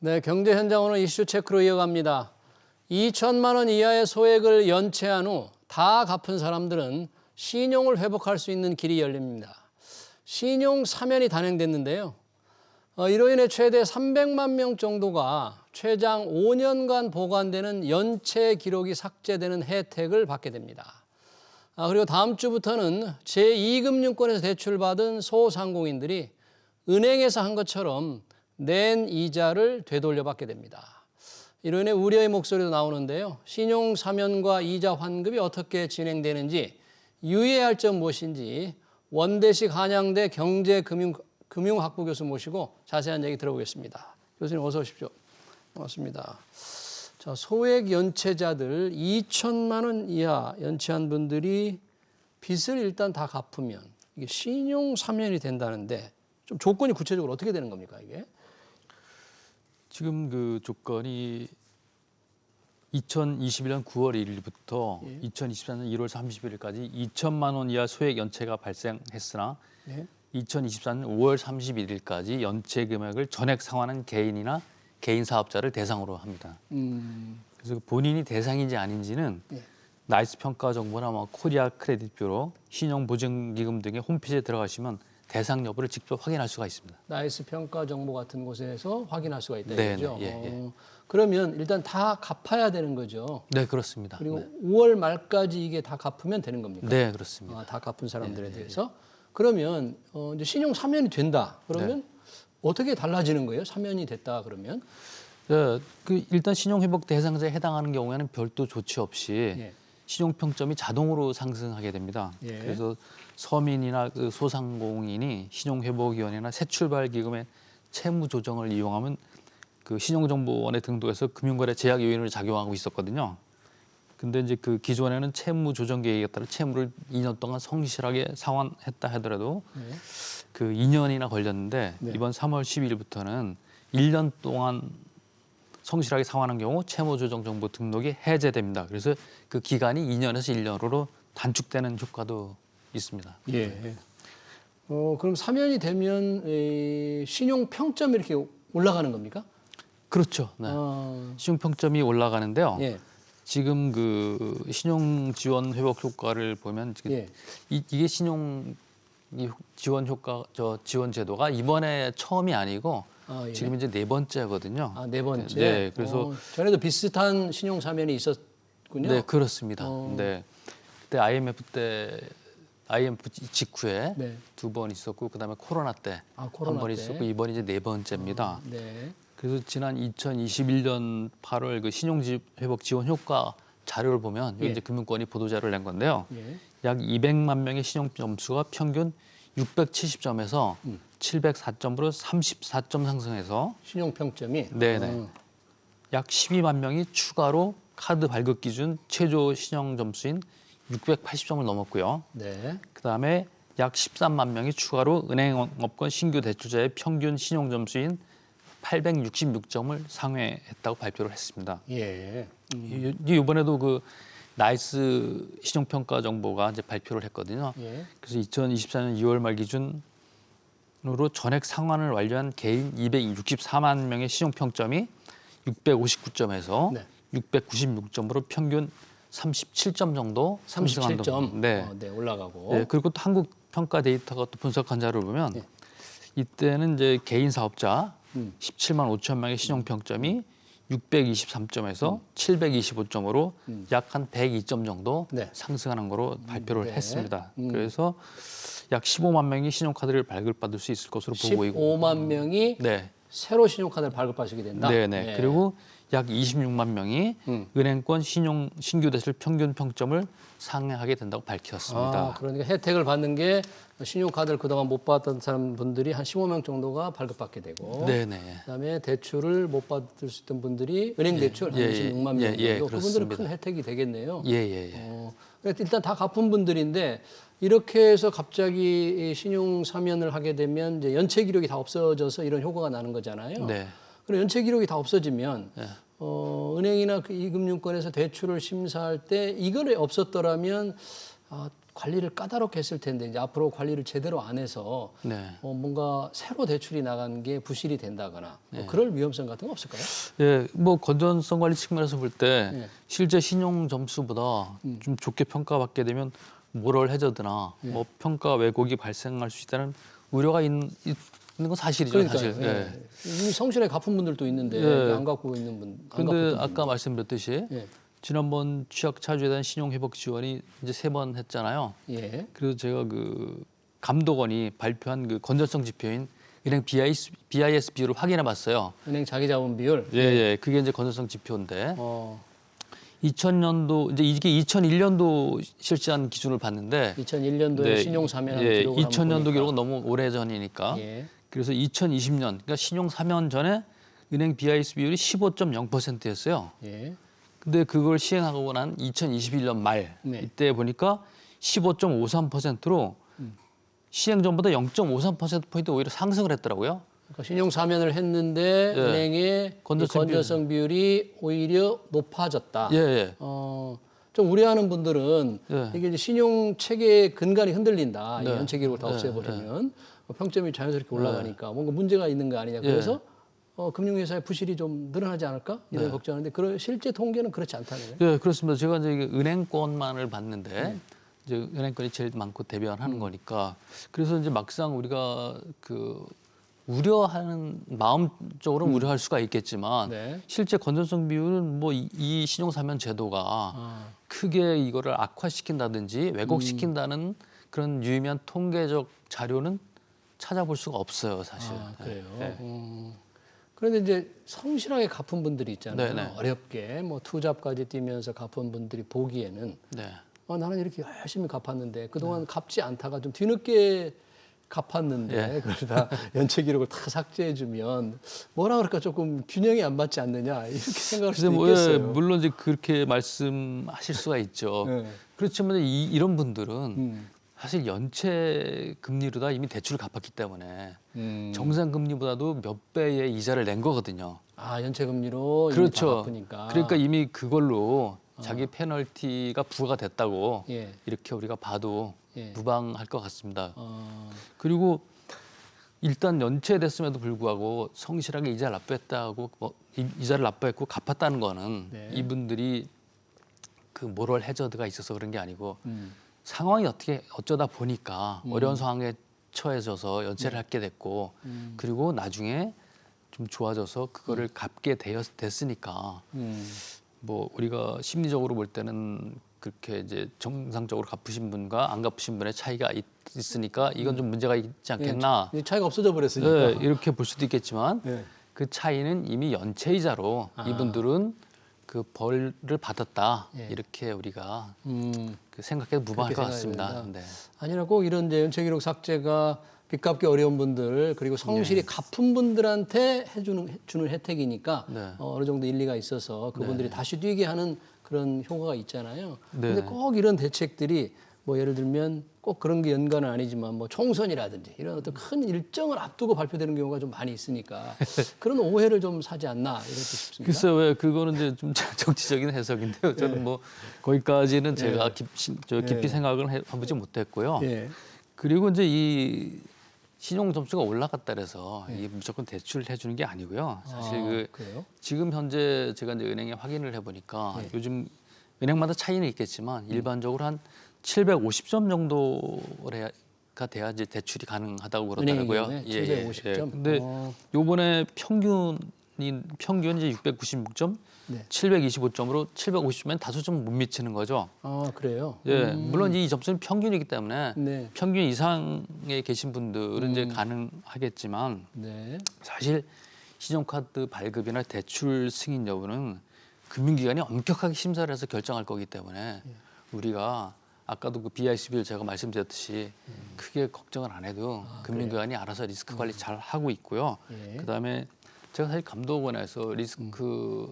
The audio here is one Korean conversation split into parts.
네, 경제 현장 오늘 이슈 체크로 이어갑니다. 2천만 원 이하의 소액을 연체한 후 다 갚은 사람들은 신용을 회복할 수 있는 길이 열립니다. 신용 사면이 단행됐는데요. 이로 인해 최대 300만 명 정도가 최장 5년간 보관되는 연체 기록이 삭제되는 혜택을 받게 됩니다. 그리고 다음 주부터는 제2금융권에서 대출받은 소상공인들이 은행에서 한 것처럼 낸 이자를 되돌려받게 됩니다. 이로 인해 우려의 목소리도 나오는데요. 신용 사면과 이자 환급이 어떻게 진행되는지, 유의해야 할 점 무엇인지 원대식 한양대 경제금융학부 교수 모시고 자세한 얘기 들어보겠습니다. 교수님 어서 오십시오. 반갑습니다. 자, 소액 연체자들 2천만 원 이하 연체한 분들이 빚을 일단 다 갚으면 이게 신용 사면이 된다는데 좀 조건이 구체적으로 어떻게 되는 겁니까, 이게? 지금 그 조건이 2021년 9월 1일부터 2024년 1월 31일까지 2천만 원 이하 소액 연체가 발생했으나 2024년 5월 31일까지 연체 금액을 전액 상환한 개인이나 개인 사업자를 대상으로 합니다. 그래서 본인이 대상인지 아닌지는 나이스 평가 정보나 코리아 크레딧 뷰로 신용보증기금 등의 홈페이지에 들어가시면 대상 여부를 직접 확인할 수가 있습니다. 나이스 평가 정보 같은 곳에서 확인할 수가 있다 네, 이거죠. 예. 그러면 일단 다 갚아야 되는 거죠. 네, 그렇습니다. 그리고 5월 말까지 이게 다 갚으면 되는 겁니까? 네, 그렇습니다. 다 갚은 사람들에 대해서. 그러면 이제 신용 사면이 된다. 그러면 어떻게 달라지는 거예요? 사면이 됐다 그러면? 네, 일단 신용회복 대상자에 해당하는 경우에는 별도 조치 없이 신용평점이 자동으로 상승하게 됩니다. 그래서 서민이나 소상공인이 신용회복위원회나 새출발기금의 채무조정을 이용하면 그 신용정보원에 등록해서 금융거래 제약 요인으로 작용하고 있었거든요. 근데 이제 그 기존에는 채무조정 계획에 따라 채무를 2년 동안 성실하게 상환했다 하더라도 그 2년이나 걸렸는데 이번 3월 12일부터는 1년 동안 성실하게 상환한 경우 채무조정 정보 등록이 해제됩니다. 그래서 그 기간이 2년에서 1년으로 단축되는 효과도 있습니다. 예. 그럼 사면이 되면 신용 평점이 이렇게 올라가는 겁니까? 그렇죠. 네. 신용 평점이 올라가는데요. 지금 그 신용 지원 회복 효과를 보면 이게 신용 지원 효과 지원 제도가 이번에 처음이 아니고 지금 이제 네 번째거든요. 네 번째. 네, 그래서 전에도 비슷한 신용 사면이 있었군요. 네, 그렇습니다. 네, 그때 IMF 직후에 두 번 있었고 그다음에 코로나 때 한 번 있었고 이번이 이제 네 번째입니다. 그래서 지난 2021년 8월 그 신용 회복 지원 효과 자료를 보면 이제 금융권이 보도 자료를 낸 건데요. 약 200만 명의 신용 점수가 평균 670점에서 704점으로 34점 상승해서 신용 평점이 약 12만 명이 추가로 카드 발급 기준 최저 신용 점수인 680점을 넘었고요. 그다음에 약 13만 명이 추가로 은행업권 신규 대출자의 평균 신용 점수인 866점을 상회했다고 발표를 했습니다. 이번에도 그 나이스 신용평가 정보가 이제 발표를 했거든요. 그래서 2024년 2월 말 기준으로 전액 상환을 완료한 개인 264만 명의 신용평점이 659점에서 696점으로 평균 37점 정도 37점 올라가고. 그리고 또 한국 평가 데이터가 또 분석한 자료를 보면 이때는 이제 개인 사업자 17만 5천 명의 신용 평점이 623점에서 725점으로 약 한 102점 정도 상승하는 거로 발표를 했습니다. 그래서 약 15만 명이 신용카드를 발급받을 수 있을 것으로 보고 있고 15만 명이 새로 신용카드를 발급받게 된다. 그리고 약 26만 명이 은행권 신규 대출 평균 평점을 상회하게 된다고 밝혔습니다. 그러니까 혜택을 받는 게 신용카드를 그동안 못 받았던 사람분들이 한 15명 정도가 발급받게 되고 그다음에 대출을 못 받을 수 있던 분들이 은행 대출 한 26만 명 정도 그분들은 큰 혜택이 되겠네요. 일단 다 갚은 분들인데 이렇게 해서 갑자기 신용 사면을 하게 되면 이제 연체 기록이 다 없어져서 이런 효과가 나는 거잖아요. 그럼 연체 기록이 다 없어지면 은행이나 이 금융권에서 대출을 심사할 때 이거를 없었더라면 관리를 까다롭게 했을 텐데 이제 앞으로 관리를 제대로 안 해서 네. 뭔가 새로 대출이 나간 게 부실이 된다거나 그럴 위험성 같은 거 없을까요? 예, 뭐 건전성 관리 측면에서 볼 때 예. 실제 신용 점수보다 좀 좋게 평가받게 되면 모럴 해저드나 뭐 평가 왜곡이 발생할 수 있다는 우려가 있는 건 사실이죠, 그러니까요. 사실. 예. 이미 성실하게 갚은 분들도 있는데 예. 안 갚고 있는 분. 안 그런데 갚았던 아까 말씀드렸듯이 예. 지난번 취약 차주에 대한 신용 회복 지원이 이제 3번 했잖아요. 예. 그래서 제가 그 감독원이 발표한 그 건전성 지표인 은행 BIS 비율을 확인해 봤어요. 은행 자기 자본 비율. 예, 예. 그게 이제 건전성 지표인데 2000년도 이제 이게 2001년도 실시한 기준을 봤는데 2001년도에 네, 신용 사면 예, 기록을 2000년도 기록은 너무 오래 전이니까 예. 그래서 2020년 그러니까 신용 사면 전에 은행 BIS 비율이 15.0%였어요. 예. 근데 그걸 시행하고 난 2021년 말 네. 이때 보니까 15.53%로 시행 전보다 0.53%포인트 오히려 상승을 했더라고요. 그러니까 신용 사면을 했는데 예. 은행의 건전성 비율이 오히려 높아졌다. 예, 예. 좀 우려하는 분들은 예. 이게 이제 신용 체계의 근간이 흔들린다. 이 네. 연체 기록을 다 없애버리면 평점이 자연스럽게 올라가니까 뭔가 문제가 있는 거 아니냐. 그래서 금융회사의 부실이 좀 늘어나지 않을까 이런 걱정하는데 실제 통계는 그렇지 않다네요. 예, 그렇습니다. 제가 이제 이게 은행권만을 봤는데 이제 은행권이 제일 많고 대변하는 거니까 그래서 이제 막상 우리가 그 우려하는 마음적으로 우려할 수가 있겠지만 네. 실제 건전성 비율은 뭐 이 신용 사면 제도가 크게 이거를 악화시킨다든지 왜곡시킨다는 그런 유의미한 통계적 자료는 찾아볼 수가 없어요, 사실. 그래요. 네. 그런데 이제 성실하게 갚은 분들이 있잖아요. 네네. 어렵게 뭐 투잡까지 뛰면서 갚은 분들이 보기에는 네. 나는 이렇게 열심히 갚았는데 그동안 갚지 않다가 좀 뒤늦게 갚았는데 그러다 연체 기록을 다 삭제해주면 뭐라 그럴까 조금 균형이 안 맞지 않느냐 이렇게 생각할 수도 뭐, 있겠어요. 예, 물론 이제 그렇게 말씀하실 수가 있죠. 네. 그렇지만 이런 분들은 사실 연체 금리로다 이미 대출을 갚았기 때문에 정상 금리보다도 몇 배의 이자를 낸 거거든요. 연체 금리로 이미 다 그렇죠. 갚으니까. 그러니까 이미 그걸로 자기 페널티가 부과가 됐다고 예. 이렇게 우리가 봐도 예. 무방할 것 같습니다. 어, 그리고 일단 연체됐음에도 불구하고 성실하게 이자를 납부했다고 이자를 납부했고 갚았다는 거는 네. 이분들이 그 모럴 해저드가 있어서 그런 게 아니고 상황이 어쩌다 보니까 어려운 상황에 처해져서 연체를 하게 됐고 그리고 나중에 좀 좋아져서 그거를 갚게 됐으니까 뭐 우리가 심리적으로 볼 때는 그렇게 이제 정상적으로 갚으신 분과 안 갚으신 분의 차이가 있으니까 이건 좀 문제가 있지 않겠나. 예, 차이가 없어져 버렸으니까. 네, 이렇게 볼 수도 있겠지만 네. 그 차이는 이미 연체이자로 이분들은 그 벌을 받았다. 예. 이렇게 우리가 음, 그 생각해도 무방할 그렇게 것 같습니다. 생각해야 네. 아니라 꼭 이런 이제 연체 기록 삭제가 빚 갚기 어려운 분들 그리고 성실히 갚은 분들한테 주는 혜택이니까 네. 어느 정도 일리가 있어서 그분들이 다시 뛰게 하는 그런 효과가 있잖아요. 네. 근데 꼭 이런 대책들이 뭐 예를 들면 꼭 그런 게 연관은 아니지만 뭐 총선이라든지 이런 어떤 큰 일정을 앞두고 발표되는 경우가 좀 많이 있으니까 그런 오해를 좀 사지 않나 이렇게 싶습니다. 글쎄요, 왜 그거는 이제 좀 정치적인 해석인데요. 저는 뭐 거기까지는 제가 깊이 생각을 해보지 못했고요. 예. 그리고 이제 이 신용 점수가 올라갔다 그래서 이게 무조건 대출을 해주는 게 아니고요. 사실 그래요? 지금 현재 제가 이제 은행에 확인을 해보니까 요즘 은행마다 차이는 있겠지만 일반적으로 한 750점 정도가 돼야 이제 대출이 가능하다고 그러더라고요. 은행의 경우에 750점. 근데 요번에 평균 이제 696점, 네. 725점으로 750점엔 다소 좀 못 미치는 거죠. 그래요? 예, 물론 이 점수는 평균이기 때문에 네. 평균 이상에 계신 분들은 이제 가능하겠지만 네. 사실 신용카드 발급이나 대출 승인 여부는 금융기관이 엄격하게 심사를 해서 결정할 거기 때문에 우리가 아까도 그 BIS 비율 제가 말씀드렸듯이 크게 걱정을 안 해도 금융기관이 알아서 리스크 관리 잘 하고 있고요. 예. 그다음에 제가 사실 감독원에서 리스크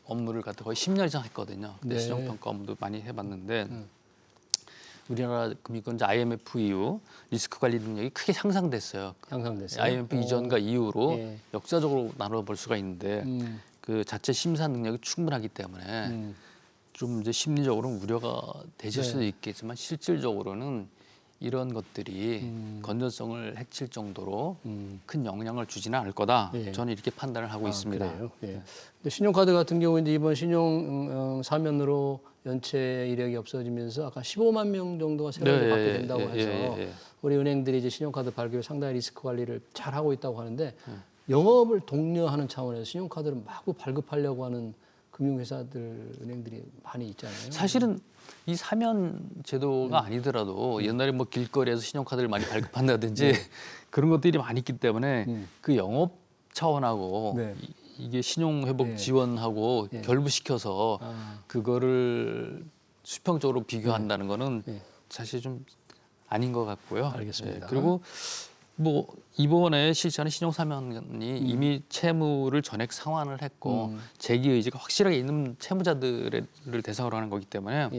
업무를 갖다 거의 10년 이상 했거든요. 근데 네. 신용평가 업무도 많이 해봤는데 우리나라 금융권 이제 IMF 이후 리스크 관리 능력이 크게 향상됐어요. 향상됐어요. IMF 이전과 이후로 예. 역사적으로 나눠볼 수가 있는데 그 자체 심사 능력이 충분하기 때문에 좀 이제 심리적으로는 우려가 되실 수도 있겠지만 실질적으로는 이런 것들이 건전성을 해칠 정도로 큰 영향을 주지는 않을 거다. 저는 이렇게 판단을 하고 있습니다. 그래요? 예. 근데 신용카드 같은 경우 이제 이번 신용 사면으로 연체 이력이 없어지면서 아까 15만 명 정도가 새로 받게 된다고 해서 우리 은행들이 이제 신용카드 발급에 상당히 리스크 관리를 잘 하고 있다고 하는데 영업을 독려하는 차원에서 신용카드를 마구 발급하려고 하는 금융회사들, 은행들이 많이 있잖아요. 사실은 이 사면 제도가 아니더라도 옛날에 뭐 길거리에서 신용카드를 많이 발급한다든지 그런 것들이 많이 있기 때문에 그 영업 차원하고 이게 신용회복 지원하고 결부시켜서 그거를 수평적으로 비교한다는 거는 사실 좀 아닌 것 같고요. 알겠습니다. 그리고 뭐 이번에 실시하는 신용사면이 이미 채무를 전액 상환을 했고 재기 의지가 확실하게 있는 채무자들을 대상으로 하는 거기 때문에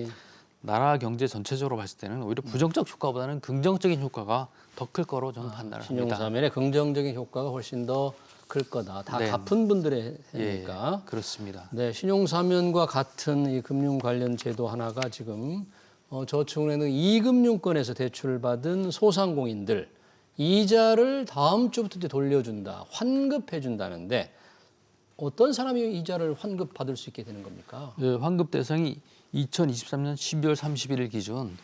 나라 경제 전체적으로 봤을 때는 오히려 부정적 효과보다는 긍정적인 효과가 더 클 거로 저는 판단을 합니다. 신용사면의 긍정적인 효과가 훨씬 더 클 거다. 다 갚은 분들의 해니까. 그렇습니다. 네, 신용사면과 같은 이 금융 관련 제도 하나가 지금 저축은행 등 2금융권에서 대출을 받은 소상공인들 이자를 다음 주부터 이제 돌려준다, 환급해 준다는데 어떤 사람이 이자를 환급받을 수 있게 되는 겁니까? 환급 대상이 2023년 12월 31일 기준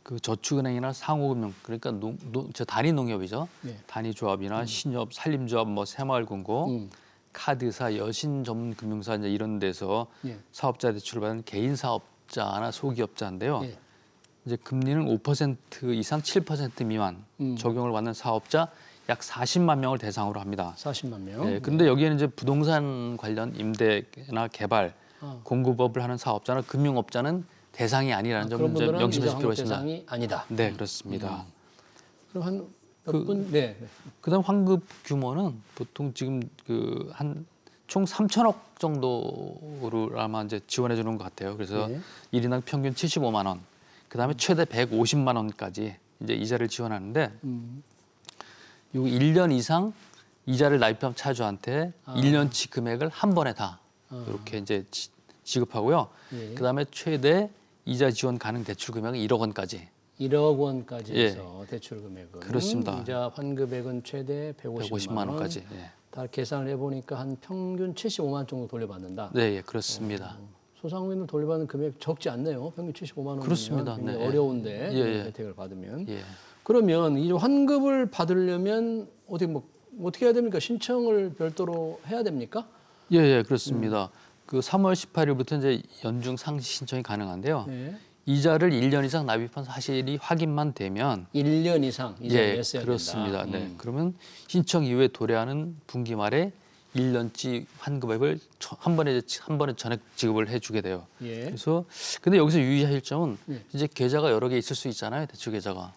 그 저축은행이나 상호금융 그러니까 저 단위농협이죠. 단위조합이나 신협, 산림조합, 뭐 새마을금고, 카드사, 여신전문금융사 이제 이런 데서 사업자 대출을 받는 개인 사업자나 소기업자인데요. 이제 금리는 5% 이상 7% 미만 적용을 받는 사업자 약 40만 명을 대상으로 합니다. 40만 명. 그런데 여기에는 이제 부동산 관련 임대나 개발, 공급업을 하는 사업자나 금융업자는 대상이 아니라는 점을 좀 명심하실 필요가 있습니다. 대상이 아니다. 네, 그렇습니다. 그럼 한 몇 분? 그다음 환급 규모는 보통 지금 그 한 총 3천억 정도를 아마 이제 지원해 주는 것 같아요. 그래서 1인당 평균 75만 원. 그다음에 최대 150만 원까지 이제 이자를 지원하는데 요 1년 이상 이자를 납입한 차주한테 1년치 금액을 한 번에 다 이렇게 이제 지급하고요. 그다음에 최대 이자 지원 가능 대출 금액은 1억 원까지. 1억 원까지 해서 대출 금액은 그렇습니다. 이자 환급액은 최대 150만 원까지. 다 계산을 해보니까 한 평균 75만 원 정도 돌려받는다. 네, 그렇습니다. 소상공인을 돌려받는 금액 적지 않네요. 평균 75만 원이면 그렇습니다. 굉장히 어려운데 혜택을 받으면. 예. 그러면 이 환급을 받으려면 어떻게 해야 됩니까? 신청을 별도로 해야 됩니까? 예, 그렇습니다. 그 3월 18일부터 이제 연중 상시 신청이 가능한데요. 이자를 1년 이상 납입한 사실이 확인만 되면 1년 이상 이자를 냈어야 그렇습니다. 된다. 네. 그러면 신청 이후에 도래하는 분기 말에 1년치 환급액을 한 번에 전액 지급을 해주게 돼요. 그래서 근데 여기서 유의하실 점은 이제 계좌가 여러 개 있을 수 있잖아요, 대출 계좌가.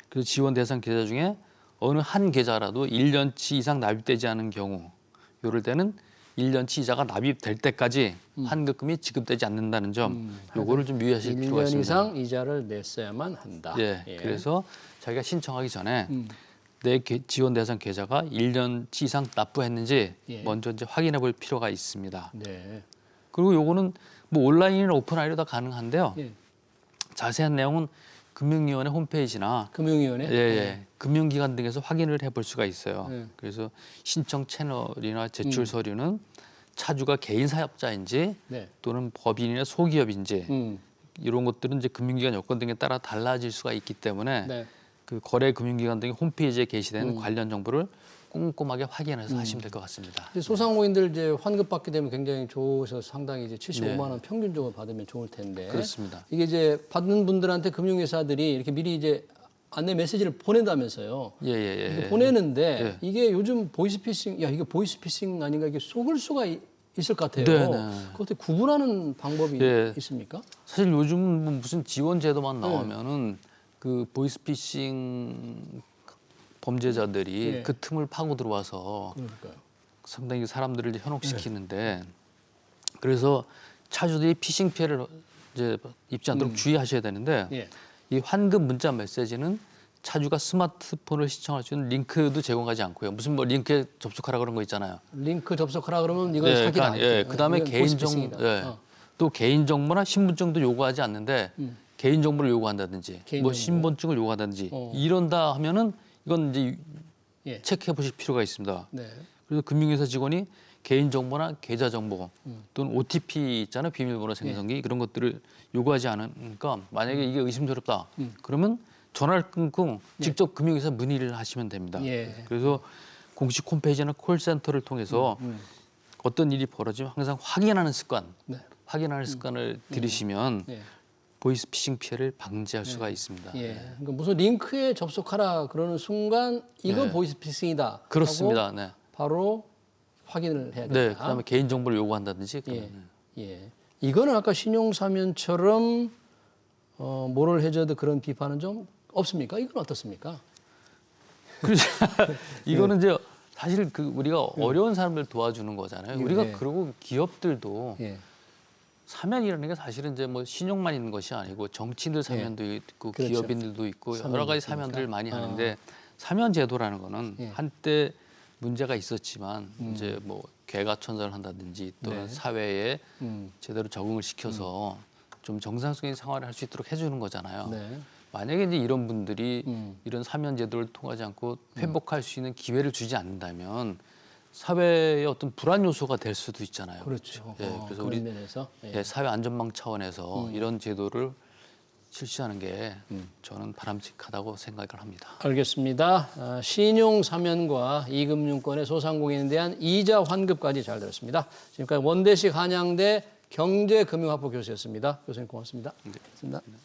그래서 지원 대상 계좌 중에 어느 한 계좌라도 1년치 이상 납입되지 않은 경우, 이럴 때는 1년치 이자가 납입될 때까지 환급금이 지급되지 않는다는 점, 요거를 좀 유의하실 필요가 1년 있습니다. 이상 이자를 냈어야만 한다. 그래서 자기가 신청하기 전에 내 지원 대상 계좌가 1년치 이상 납부했는지 먼저 이제 확인해 볼 필요가 있습니다. 그리고 요거는 뭐 온라인이나 오프라인으로 다 가능한데요. 자세한 내용은 금융위원회 홈페이지나 금융위원회 금융기관 등에서 확인을 해볼 수가 있어요. 그래서 신청 채널이나 제출 서류는 차주가 개인 사업자인지 또는 법인이나 소기업인지 이런 것들은 이제 금융기관 여건 등에 따라 달라질 수가 있기 때문에 그 거래 금융기관 등의 홈페이지에 게시된 관련 정보를 꼼꼼하게 확인해서 하시면 될 것 같습니다. 소상공인들 이제 환급 받게 되면 굉장히 좋으셔서 상당히 이제 75만 원 평균적으로 받으면 좋을 텐데. 그렇습니다. 이게 이제 받는 분들한테 금융회사들이 이렇게 미리 이제 안내 메시지를 보낸다면서요. 보내는데 이게 요즘 보이스피싱, 야 이게 보이스피싱 아닌가 이게 속을 수가 있을 것 같아요. 그것도 구분하는 방법이 있습니까? 사실 요즘 뭐 무슨 지원 제도만 나오면은 그 보이스피싱 범죄자들이 그 틈을 파고 들어와서 상당히 사람들을 이제 현혹시키는데 그래서 차주들이 피싱 피해를 이제 입지 않도록 주의하셔야 되는데 이 환급 문자 메시지는 차주가 스마트폰을 시청할 수 있는 링크도 제공하지 않고요. 무슨 뭐 링크에 접속하라 그런 거 있잖아요. 링크 접속하라 그러면 이건 사기다. 그다음에 또 개인정보나 신분증도 요구하지 않는데 개인정보를 요구한다든지 뭐 신분증을 요구한다든지 이런다 하면은 이건 이제 예. 체크해 보실 필요가 있습니다. 네. 그래서 금융회사 직원이 개인정보나 계좌정보 또는 OTP 있잖아요. 비밀번호 생성기 그런 것들을 요구하지 않으니까 만약에 이게 의심스럽다 그러면 전화를 끊고 직접 금융회사 문의를 하시면 됩니다. 예. 그래서 공식 홈페이지나 콜센터를 통해서 어떤 일이 벌어지면 항상 확인하는 습관, 네. 확인하는 습관을 들이시면 예. 보이스피싱 피해를 방지할 수가 있습니다. 예. 그러니까 무슨 링크에 접속하라 그러는 순간 이건 네. 보이스피싱이다. 그렇습니다. 하고 네. 바로 확인을 해야 된다. 네. 그다음에 개인정보를 요구한다든지. 예. 그러면. 예. 이거는 아까 신용사면처럼 모럴 해저드 그런 비판은 좀 없습니까? 이건 어떻습니까? 그렇죠. 이거는 이제 사실 그 우리가 어려운 사람들 도와주는 거잖아요. 예. 우리가 그러고 기업들도 예. 사면이라는 게 사실은 이제 뭐 신용만 있는 것이 아니고 정치인들 사면도 있고 그렇죠. 기업인들도 있고 여러 가지 사면들 많이 하는데 아. 사면 제도라는 거는 예. 한때 문제가 있었지만 이제 뭐 개가천선을 한다든지 또는 네. 사회에 음. 제대로 적응을 시켜서 좀 정상적인 생활을 할 수 있도록 해주는 거잖아요. 네. 만약에 이제 이런 분들이 음. 이런 사면 제도를 통하지 않고 회복할 수 있는 기회를 주지 않는다면 사회의 어떤 불안 요소가 될 수도 있잖아요. 그렇죠. 예, 그래서 그런 우리 면에서 예, 사회 안전망 차원에서 이런 제도를 실시하는 게 저는 바람직하다고 생각을 합니다. 알겠습니다. 신용 사면과 이금융권의 소상공인에 대한 이자 환급까지 잘 들었습니다. 지금까지 원대식 한양대 경제금융학부 교수였습니다. 교수님 고맙습니다. 고맙습니다.